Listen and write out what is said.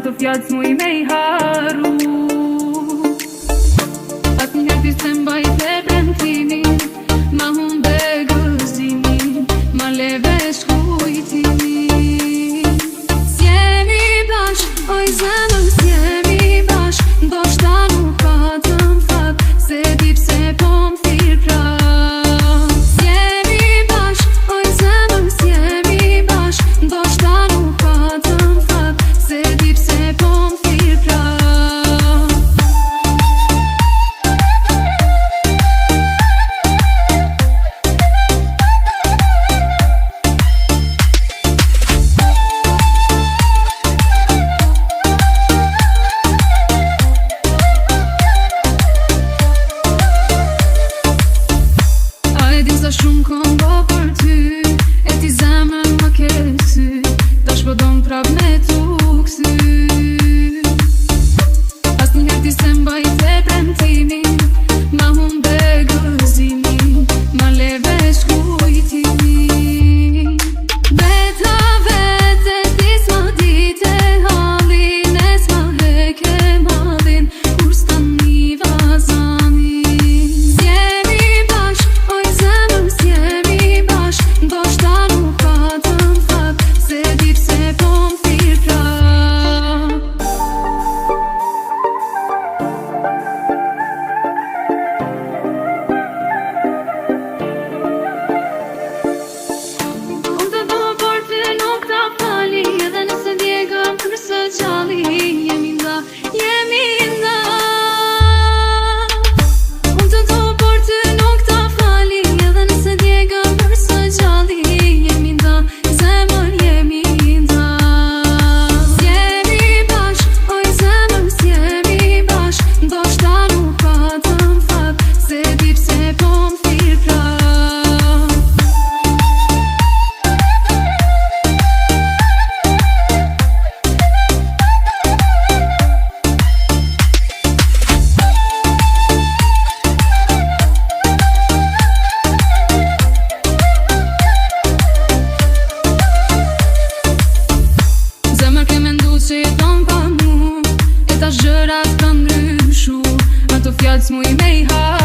ato fjallë s'muj me i haru. As njëherë ti se mbajte premtimin, ma humbe gëzimin, ma leve shkujtimin. S'jemi bashk, oj zemër, s'jemi bashk, ndoshta nuk patëm fat, se di pse po m'thirr prap. S'jemi bashk, oj zemër, s'jemi bashk, ndoshta nuk patëm fat, se di pse po m'thirr prap. Shumë kombo për ty, e ti zemrën më ke sy, tash po dom prap me tu ksy. As njëherë ti se mbajte premtimin, ma humbe gëzimin, ma leve shkujtimin. Veta vete ti s'ma dite hallin, e s'ma heke mallin, kur s'tani vazanin. S'jemi bashk, oj zemër, s'jemi bashk, ndoshta nuk patëm fat, se di pse po m'thirr prap. Unë të do por ty nuk ta fali, edhe nëse djegëm kërse qalli, jemi nda, jemi nda. Unë të do por ty nuk ta fali, edhe nëse djegëm kërse qalli, jemi nda, zemër, jemi nda. S'jemi bashk, oj zemër, s'jemi bashk, ndoshta nuk patëm fat, se di pse po m'thirr prap. Zemër ke mendu që jeton pa mu, e ta zhërat kanë ndryshu, ato fjallë s'muj me i haru.